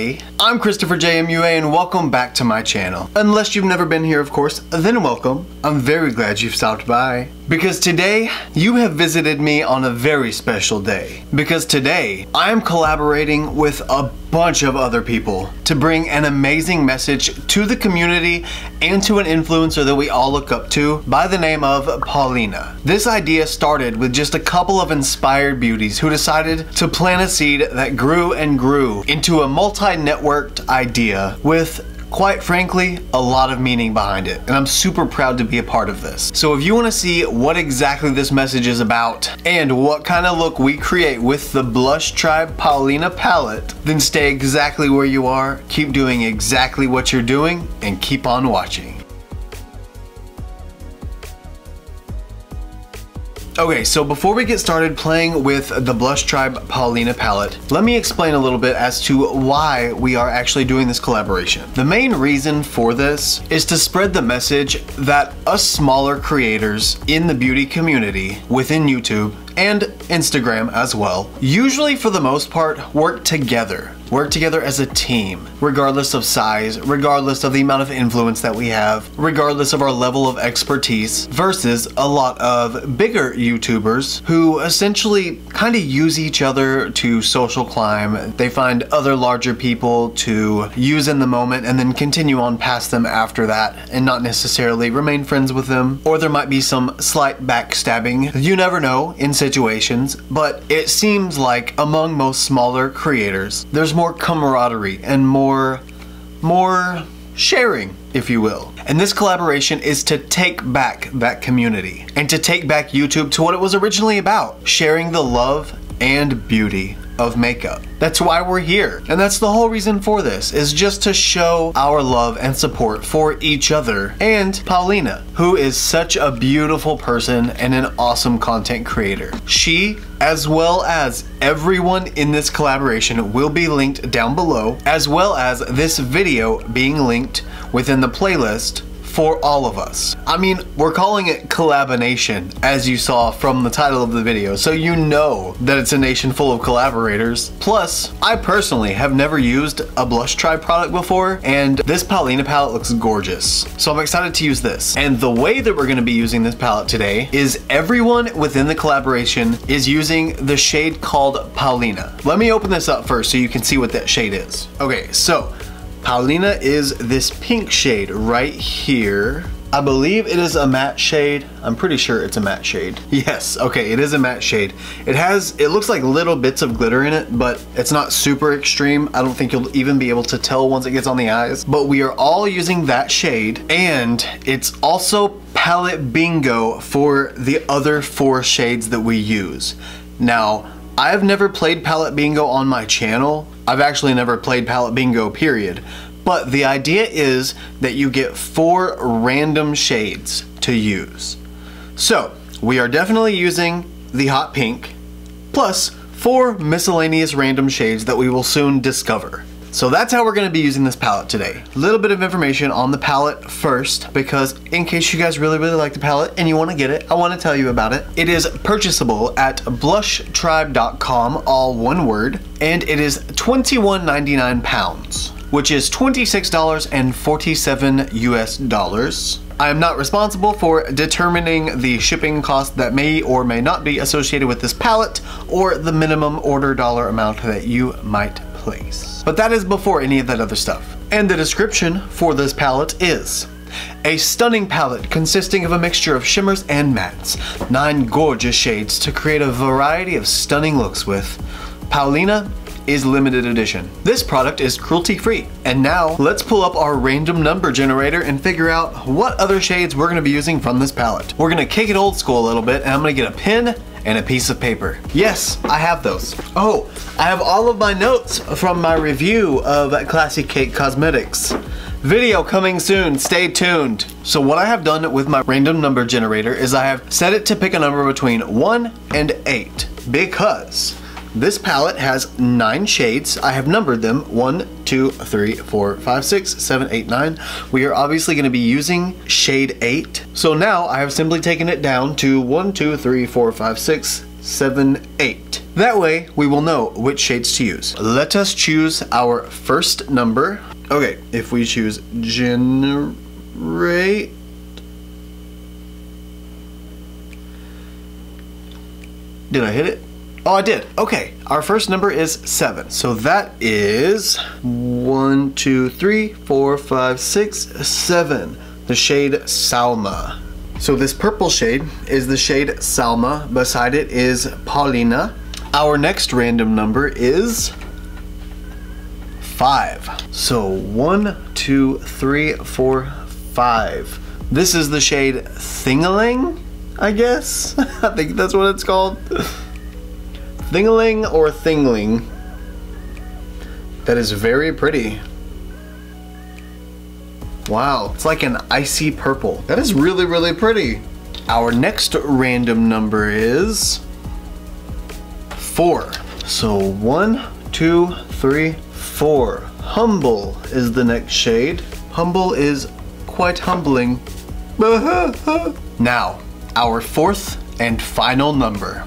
Hey, I'm Christopher JMUA and welcome back to my channel. Unless you've never been here, of course, then welcome. I'm very glad you've stopped by. Because today, you have visited me on a very special day. Because today, I am collaborating with a bunch of other people to bring an amazing message to the community and to an influencer that we all look up to by the name of Paulina. This idea started with just a couple of inspired beauties who decided to plant a seed that grew and grew into a multi-networked idea with, quite frankly, a lot of meaning behind it, and I'm super proud to be a part of this. So if you want to see what exactly this message is about and what kind of look we create with the Blush Tribe Paulina Palette, then stay exactly where you are, keep doing exactly what you're doing, and keep on watching. Okay, so before we get started playing with the Blush Tribe Paulina Palette, let me explain a little bit as to why we are actually doing this collaboration. The main reason for this is to spread the message that us smaller creators in the beauty community within YouTube and Instagram as well, usually for the most part work together as a team, regardless of size, regardless of the amount of influence that we have, regardless of our level of expertise, versus a lot of bigger YouTubers who essentially kind of use each other to social climb. They find other larger people to use in the moment and then continue on past them after that and not necessarily remain friends with them. Or there might be some slight backstabbing. You never know in situations, but it seems like among most smaller creators, there's more camaraderie and more sharing, if you will. And this collaboration is to take back that community and to take back YouTube to what it was originally about, sharing the love and beauty of makeup. That's why we're here. And that's the whole reason for this, is just to show our love and support for each other and Paulina, who is such a beautiful person and an awesome content creator. She, as well as everyone in this collaboration, will be linked down below, as well as this video being linked within the playlist for all of us. I mean, we're calling it Collabonation, as you saw from the title of the video, so you know that it's a nation full of collaborators. Plus, I personally have never used a Blush Tribe product before, and this Paulina palette looks gorgeous. So I'm excited to use this. And the way that we're gonna be using this palette today is everyone within the collaboration is using the shade called Paulina. Let me open this up first so you can see what that shade is. Okay, so Paulina is this pink shade right here. I believe it is a matte shade. I'm pretty sure it's a matte shade. Yes, okay, it is a matte shade. It looks like little bits of glitter in it, but it's not super extreme. I don't think you'll even be able to tell once it gets on the eyes. But we are all using that shade, and it's also palette bingo for the other 4 shades that we use. Now, I've never played palette bingo on my channel. I've actually never played palette bingo, period. But the idea is that you get 4 random shades to use. So we are definitely using the hot pink plus 4 miscellaneous random shades that we will soon discover. So that's how we're going to be using this palette today. A little bit of information on the palette first, because in case you guys really like the palette and you want to get it, I want to tell you about it. It is purchasable at blushtribe.com, all one word, and it is £21.99 pounds, which is $26.47 US. I am not responsible for determining the shipping cost that may or may not be associated with this palette or the minimum order dollar amount that you might place. But that is before any of that other stuff. And the description for this palette is: a stunning palette consisting of a mixture of shimmers and mattes, 9 gorgeous shades to create a variety of stunning looks with. Paulina is limited edition. This product is cruelty-free. And now let's pull up our random number generator and figure out what other shades we're gonna be using from this palette. We're gonna kick it old school a little bit, and I'm gonna get a pen and a piece of paper. Yes, I have those. Oh, I have all of my notes from my review of Classy Cake Cosmetics. Video coming soon, stay tuned. So what I have done with my random number generator is I have set it to pick a number between 1 and 8, because this palette has 9 shades. I have numbered them 1, 2, 3, 4, 5, 6, 7, 8, 9. We are obviously going to be using shade 8. So now I have simply taken it down to 1, 2, 3, 4, 5, 6, 7, 8. That way we will know which shades to use. Let us choose our first number. Okay, if we choose generate. Did I hit it? Oh, I did. Okay, our first number is 7. So that is 1, 2, 3, 4, 5, 6, 7. The shade Salma. So this purple shade is the shade Salma. Beside it is Paulina. Our next random number is 5. So 1, 2, 3, 4, 5. This is the shade Thingaling, I guess. I think that's what it's called. Thingaling or Thingling. That is very pretty. Wow, it's like an icy purple. That is really, really pretty. Our next random number is 4. So 1, 2, 3, 4. Humble is the next shade. Humble is quite humbling. Now, our fourth and final number.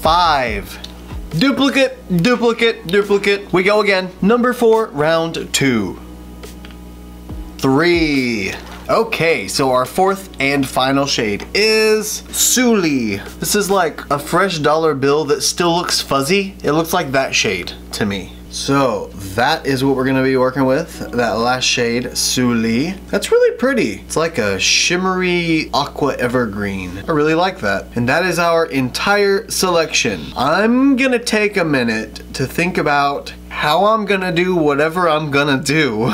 5. Duplicate, duplicate, duplicate. We go again. Number 4, round 2. 3. Okay, so our fourth and final shade is Sooo. This is like a fresh dollar bill that still looks fuzzy. It looks like that shade to me. So that is what we're gonna be working with, that last shade, Sooo. That's really pretty. It's like a shimmery aqua evergreen. I really like that. And that is our entire selection. I'm gonna take a minute to think about how I'm gonna do whatever I'm gonna do.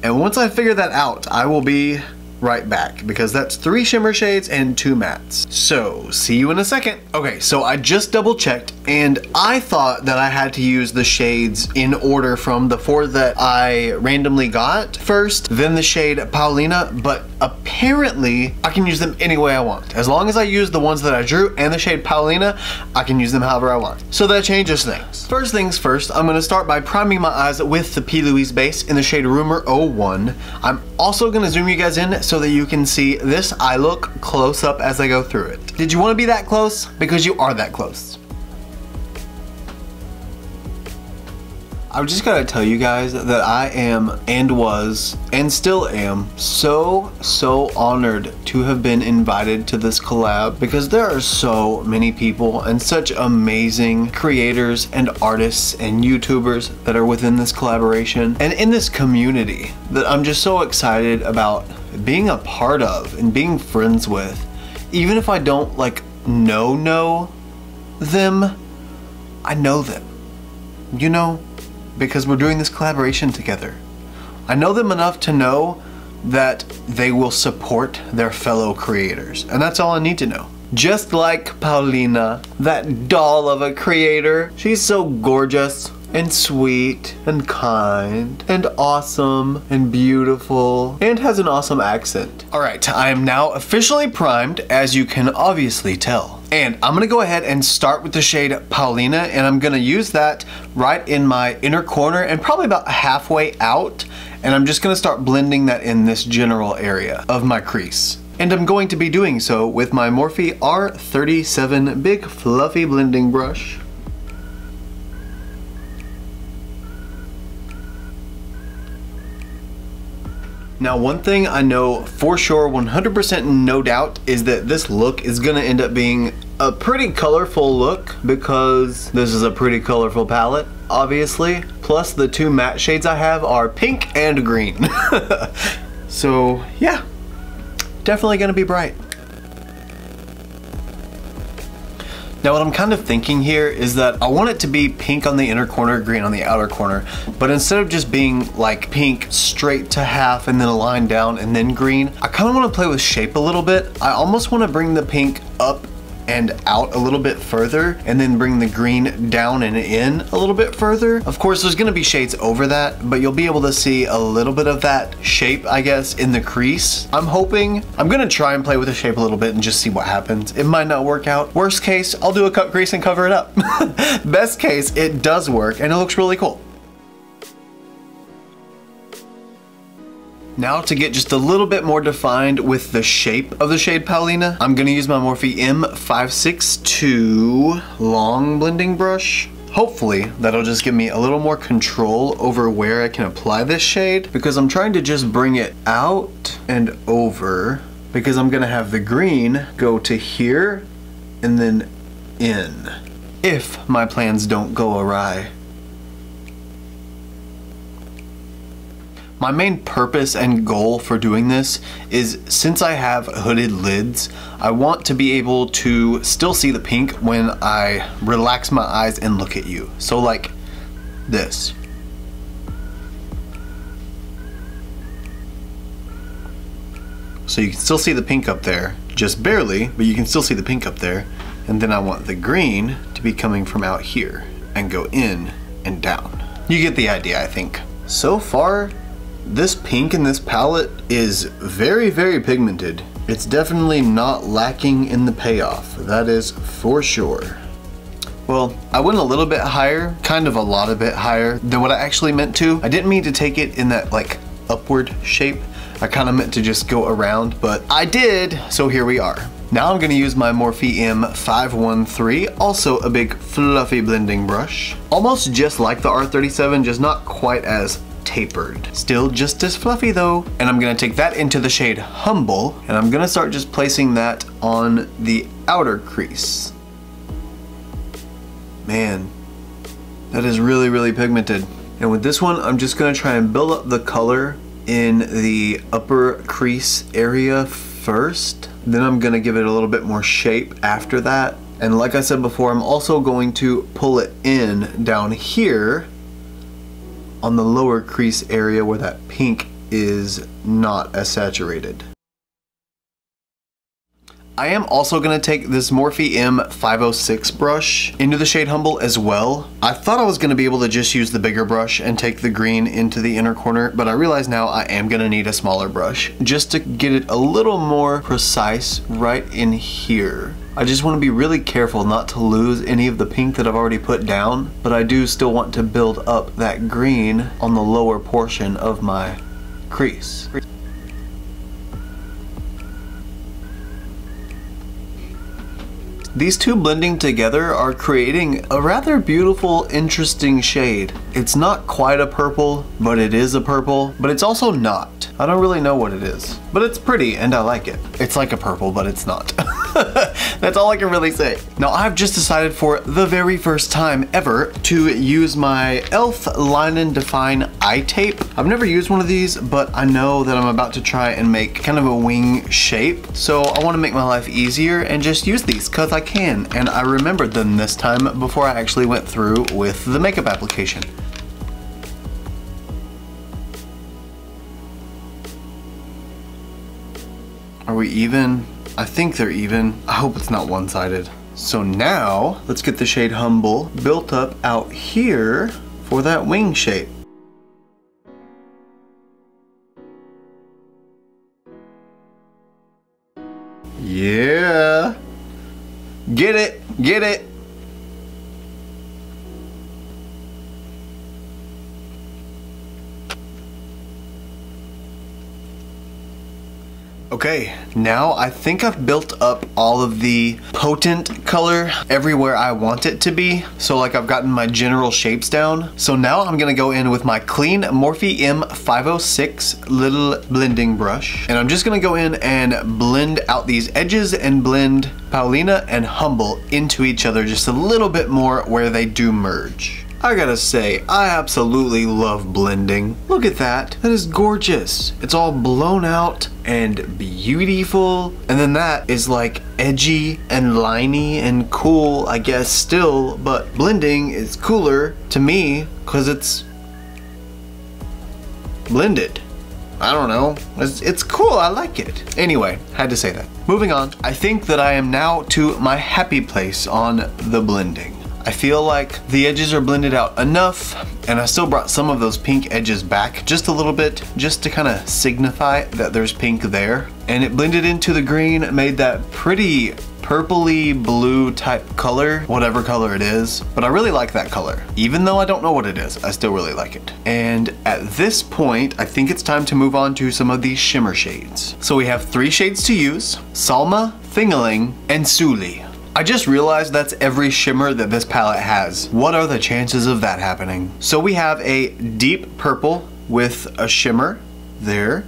And once I figure that out, I will be right back, because that's 3 shimmer shades and 2 mattes. So see you in a second. Okay, so I just double checked and I thought that I had to use the shades in order from the 4 that I randomly got first, then the shade Paulina, but apparently I can use them any way I want. As long as I use the ones that I drew and the shade Paulina, I can use them however I want. So that changes things. First things first, I'm gonna start by priming my eyes with the P. Louise base in the shade Rumor 01. I'm also gonna zoom you guys in so that you can see this eye look close up as I go through it. Did you want to be that close? Because you are that close. I've just got to tell you guys that I am and was and still am so honored to have been invited to this collab, because there are so many people and such amazing creators and artists and YouTubers that are within this collaboration and in this community that I'm just so excited about being a part of and being friends with. Even if I don't like know them, I know them, you know, because we're doing this collaboration together. I know them enough to know that they will support their fellow creators, and that's all I need to know. Just like Paulina, that doll of a creator. She's so gorgeous and sweet and kind and awesome and beautiful and has an awesome accent. Alright, I am now officially primed, as you can obviously tell. And I'm gonna go ahead and start with the shade Paulina, and I'm gonna use that right in my inner corner and probably about halfway out. And I'm just gonna start blending that in this general area of my crease. And I'm going to be doing so with my Morphe R37 big fluffy blending brush. Now, one thing I know for sure, 100% no doubt, is that this look is gonna end up being a pretty colorful look, because this is a pretty colorful palette, obviously. Plus the 2 matte shades I have are pink and green. So yeah, definitely gonna be bright. Now what I'm kind of thinking here is that I want it to be pink on the inner corner, green on the outer corner, but instead of just being like pink straight to half and then a line down and then green, I kind of want to play with shape a little bit. I almost want to bring the pink up and out a little bit further, and then bring the green down and in a little bit further. Of course, there's gonna be shades over that, but you'll be able to see a little bit of that shape, I guess, in the crease. I'm hoping. I'm gonna try and play with the shape a little bit and just see what happens. It might not work out. Worst case, I'll do a cut crease and cover it up. Best case, it does work and it looks really cool. Now to get just a little bit more defined with the shape of the shade Paulina, I'm gonna use my Morphe M562 long blending brush. Hopefully that'll just give me a little more control over where I can apply this shade, because I'm trying to just bring it out and over, because I'm gonna have the green go to here and then in, if my plans don't go awry. My main purpose and goal for doing this is, since I have hooded lids, I want to be able to still see the pink when I relax my eyes and look at you. So like this. So you can still see the pink up there, just barely, but you can still see the pink up there. And then I want the green to be coming from out here and go in and down. You get the idea, I think. So far, this pink in this palette is very, very pigmented. It's definitely not lacking in the payoff, that is for sure. Well, I went a little bit higher, kind of a lot of bit higher than what I actually meant to. I didn't mean to take it in that like upward shape. I kind of meant to just go around, but I did, so here we are. Now I'm gonna use my Morphe M513, also a big fluffy blending brush. Almost just like the R37, just not quite as tapered. Still just as fluffy though. And I'm gonna take that into the shade Humble, and I'm gonna start just placing that on the outer crease. Man, that is really, really pigmented. And with this one, I'm just gonna try and build up the color in the upper crease area first. Then I'm gonna give it a little bit more shape after that. And like I said before, I'm also going to pull it in down here on the lower crease area where that pink is not as saturated. I am also gonna take this Morphe M506 brush into the shade Humble as well. I thought I was gonna be able to just use the bigger brush and take the green into the inner corner, but I realize now I am gonna need a smaller brush just to get it a little more precise right in here. I just want to be really careful not to lose any of the pink that I've already put down, but I do still want to build up that green on the lower portion of my crease. These two blending together are creating a rather beautiful, interesting shade. It's not quite a purple, but it is a purple, but it's also not. I don't really know what it is, but it's pretty and I like it. It's like a purple, but it's not. That's all I can really say. Now I've just decided for the very first time ever to use my e.l.f. Line and Define eye tape. I've never used one of these, but I know that I'm about to try and make kind of a wing shape. So I want to make my life easier and just use these because I can. And I remembered them this time before I actually went through with the makeup application. Are we even? I think they're even. I hope it's not one-sided. So now, let's get the shade Humble built up out here for that wing shape. Yeah. Get it, get it. Okay, now I think I've built up all of the potent color everywhere I want it to be. So like I've gotten my general shapes down. So now I'm gonna go in with my clean Morphe M506 little blending brush. And I'm just gonna go in and blend out these edges and blend Paulina and Humble into each other just a little bit more where they do merge. I gotta say, I absolutely love blending. Look at that, that is gorgeous. It's all blown out and beautiful. And then that is like edgy and liney and cool, I guess still, but blending is cooler to me because it's blended. I don't know, it's cool, I like it. Anyway, had to say that. Moving on, I think that I am now to my happy place on the blending. I feel like the edges are blended out enough, and I still brought some of those pink edges back just a little bit, just to kind of signify that there's pink there. And it blended into the green, made that pretty purpley blue type color, whatever color it is, but I really like that color. Even though I don't know what it is, I still really like it. And at this point, I think it's time to move on to some of these shimmer shades. So we have 3 shades to use: Salma, Thingling, and Sooli. I just realized that's every shimmer that this palette has. What are the chances of that happening? So we have a deep purple with a shimmer there.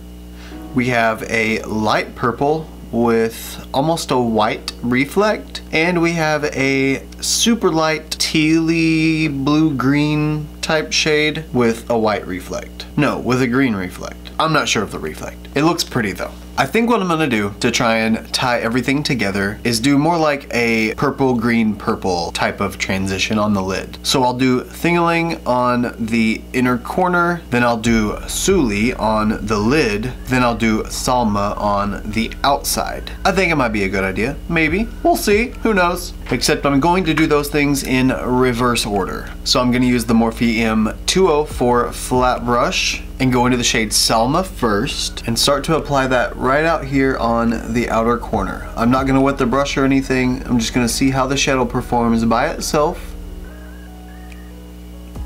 We have a light purple with almost a white reflect. And we have a super light tealy blue-green type shade with a white reflect. No, with a green reflect. I'm not sure of the reflect. It looks pretty though. I think what I'm gonna do to try and tie everything together is do more like a purple, green, purple type of transition on the lid. So I'll do Thingling on the inner corner, then I'll do Sooli on the lid, then I'll do Salma on the outside. I think it might be a good idea. Maybe. We'll see. Who knows? Except I'm going to do those things in reverse order. So I'm gonna use the Morphe M204 flat brush and go into the shade Salma first and start to apply that right out here on the outer corner. I'm not gonna wet the brush or anything. I'm just gonna see how the shadow performs by itself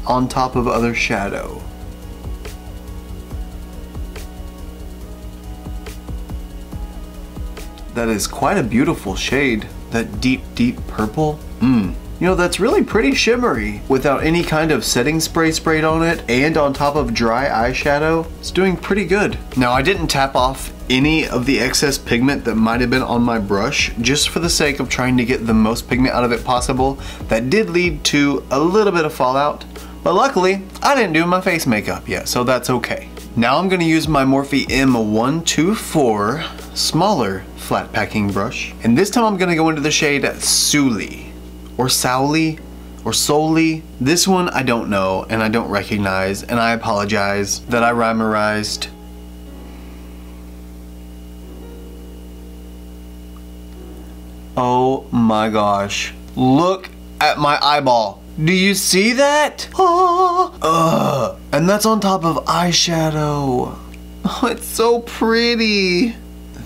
on top of other shadow. That is quite a beautiful shade. That deep, deep purple. You know, that's really pretty shimmery without any kind of setting spray sprayed on it and on top of dry eyeshadow. It's doing pretty good. Now, I didn't tap off any of the excess pigment that might have been on my brush just for the sake of trying to get the most pigment out of it possible. That did lead to a little bit of fallout, but luckily I didn't do my face makeup yet, so that's okay. Now I'm gonna use my Morphe M124 smaller flat packing brush, and this time I'm gonna go into the shade Sooli. Or Souli, or Soli. This one I don't know and I don't recognize, and I apologize that I rhymerized. Oh my gosh. Look at my eyeball. Do you see that? Oh, and that's on top of eyeshadow. Oh, it's so pretty.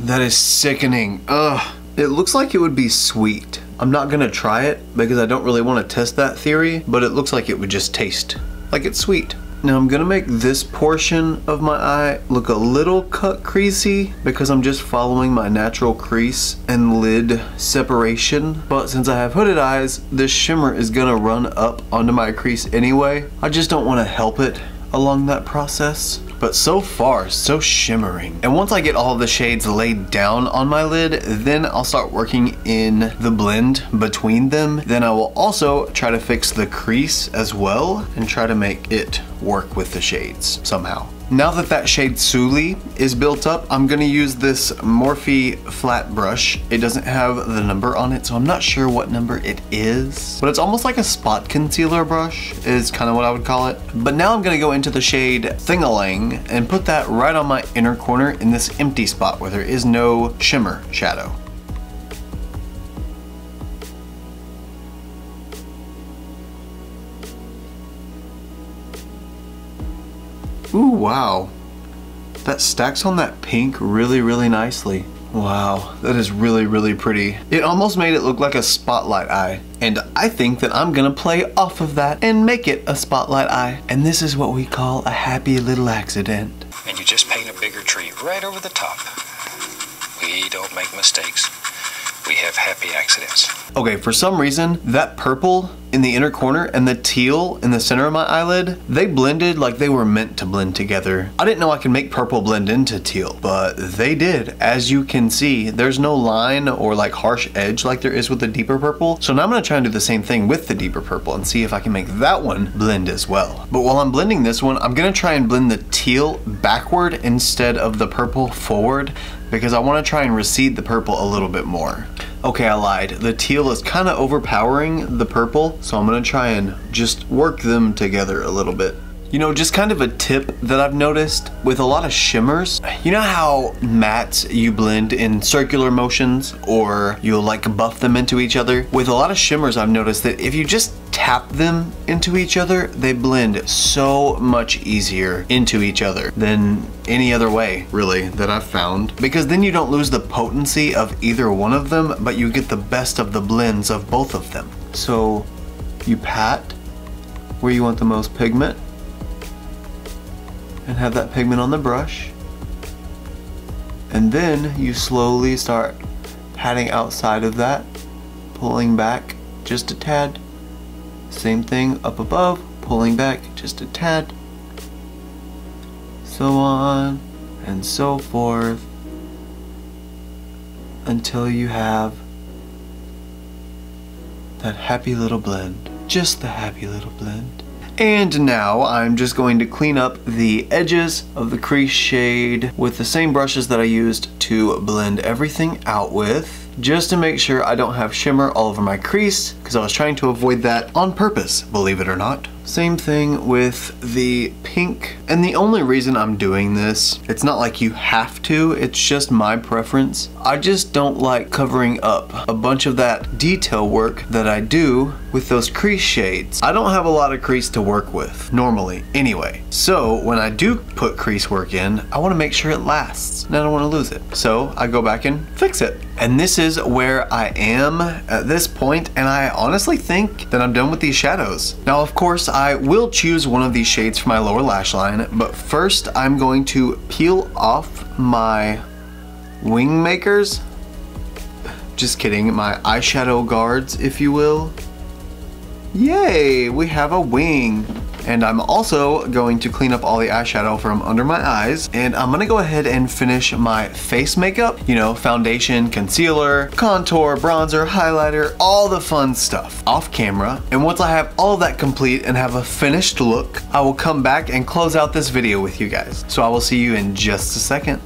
That is sickening. Ugh. It looks like it would be sweet. I'm not gonna try it because I don't really want to test that theory, but it looks like it would just taste like it's sweet. Now I'm gonna make this portion of my eye look a little cut creasy because I'm just following my natural crease and lid separation. But since I have hooded eyes, this shimmer is gonna run up onto my crease anyway. I just don't want to help it along that process. But so far, so shimmering. And once I get all of the shades laid down on my lid, then I'll start working in the blend between them. Then I will also try to fix the crease as well and try to make it work with the shades somehow. Now that that shade Sooli is built up, I'm gonna use this Morphe flat brush. It doesn't have the number on it, so I'm not sure what number it is, but it's almost like a spot concealer brush is kind of what I would call it. But now I'm gonna go into the shade Thingaling and put that right on my inner corner in this empty spot where there is no shimmer shadow. Ooh, wow. That stacks on that pink really, really nicely. Wow, that is really, really pretty. It almost made it look like a spotlight eye. And I think that I'm gonna play off of that and make it a spotlight eye. And this is what we call a happy little accident. And you just paint a bigger tree right over the top. We don't make mistakes. We have happy accidents. Okay, for some reason, that purple in the inner corner and the teal in the center of my eyelid, they blended like they were meant to blend together. I didn't know I could make purple blend into teal, but they did. As you can see, there's no line or like harsh edge like there is with the deeper purple. So now I'm gonna try and do the same thing with the deeper purple and see if I can make that one blend as well. But while I'm blending this one, I'm gonna try and blend the teal backward instead of the purple forward, because I want to try and recede the purple a little bit more. Okay, I lied. The teal is kind of overpowering the purple, so I'm going to try and just work them together a little bit. You know, just kind of a tip that I've noticed with a lot of shimmers, you know how mattes you blend in circular motions or you'll like buff them into each other? With a lot of shimmers, I've noticed that if you just tap them into each other, they blend so much easier into each other than any other way, really, that I've found. Because then you don't lose the potency of either one of them, but you get the best of the blends of both of them. So you pat where you want the most pigment and have that pigment on the brush, and then you slowly start patting outside of that, pulling back just a tad. Same thing up above, pulling back just a tad, so on and so forth until you have that happy little blend, just the happy little blend. And now I'm just going to clean up the edges of the crease shade with the same brushes that I used to blend everything out with, just to make sure I don't have shimmer all over my crease, because I was trying to avoid that on purpose, believe it or not. Same thing with the pink. And the only reason I'm doing this, it's not like you have to, it's just my preference. I just don't like covering up a bunch of that detail work that I do with those crease shades. I don't have a lot of crease to work with, normally, anyway. So when I do put crease work in, I want to make sure it lasts, and I don't want to lose it. So I go back and fix it. And this is where I am at this point, and I honestly think that I'm done with these shadows. Now, of course, I will choose one of these shades for my lower lash line, but first I'm going to peel off my wing makers. Just kidding, my eyeshadow guards, if you will. Yay, we have a wing. And I'm also going to clean up all the eyeshadow from under my eyes, and I'm gonna go ahead and finish my face makeup. You know, foundation, concealer, contour, bronzer, highlighter, all the fun stuff off camera. And once I have all of that complete and have a finished look, I will come back and close out this video with you guys. So I will see you in just a second.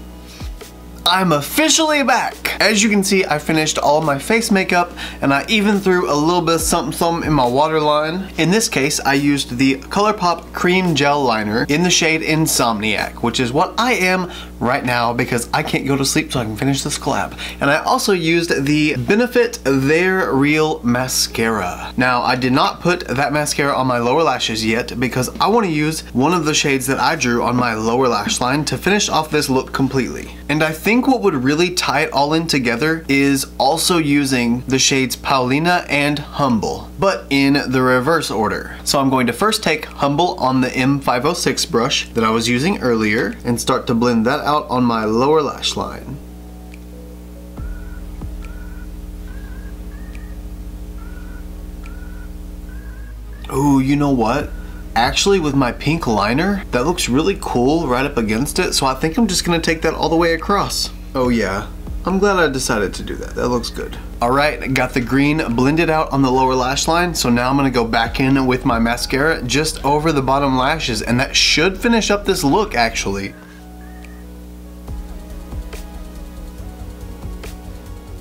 I'm officially back! As you can see, I finished all of my face makeup, and I even threw a little bit of something in my waterline. In this case, I used the ColourPop Cream Gel Liner in the shade Insomniac, which is what I am right now because I can't go to sleep so I can finish this collab. And I also used the Benefit They're Real Mascara. Now, I did not put that mascara on my lower lashes yet because I want to use one of the shades that I drew on my lower lash line to finish off this look completely. And I think what would really tie it all in together is also using the shades Paulina and Humble, but in the reverse order. So I'm going to first take Humble on the M506 brush that I was using earlier and start to blend that out on my lower lash line. Ooh, you know what? Actually, with my pink liner, that looks really cool right up against it, so I think I'm just gonna take that all the way across. Oh yeah, I'm glad I decided to do that. That looks good. All right, got the green blended out on the lower lash line, so now I'm gonna go back in with my mascara just over the bottom lashes, and that should finish up this look, actually.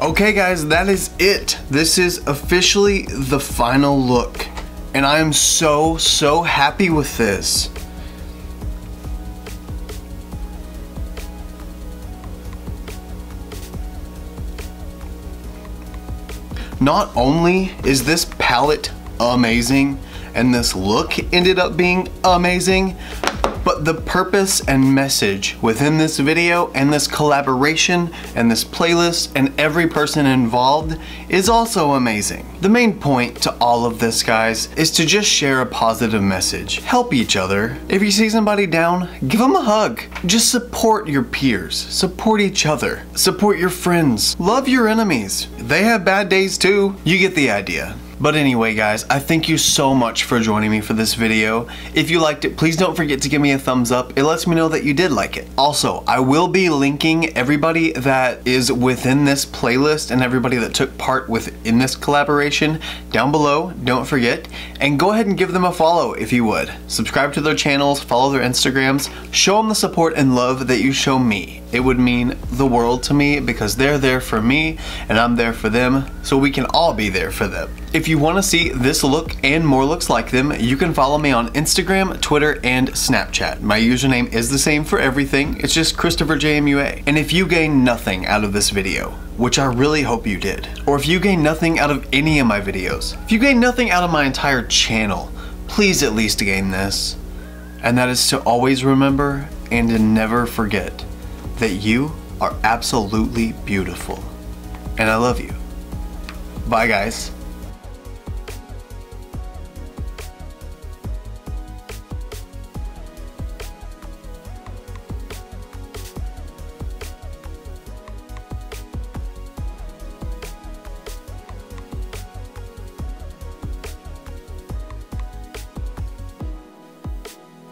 Okay guys, that is it. This is officially the final look. And I am so happy with this. Not only is this palette amazing and this look ended up being amazing, but the purpose and message within this video and this collaboration and this playlist and every person involved is also amazing. The main point to all of this, guys, is to just share a positive message. Help each other. If you see somebody down, give them a hug. Just support your peers. Support each other. Support your friends. Love your enemies. They have bad days too. You get the idea. But anyway, guys, I thank you so much for joining me for this video. If you liked it, please don't forget to give me a thumbs up. It lets me know that you did like it. Also, I will be linking everybody that is within this playlist and everybody that took part within this collaboration down below. Don't forget. And go ahead and give them a follow if you would. Subscribe to their channels, follow their Instagrams, show them the support and love that you show me. It would mean the world to me because they're there for me and I'm there for them, so we can all be there for them. If you want to see this look and more looks like them, you can follow me on Instagram, Twitter, and Snapchat. My username is the same for everything, it's just ChristopherJMUA. And if you gain nothing out of this video, which I really hope you did, or if you gain nothing out of any of my videos, if you gain nothing out of my entire channel, please at least gain this. And that is to always remember and to never forget that you are absolutely beautiful. And I love you. Bye guys.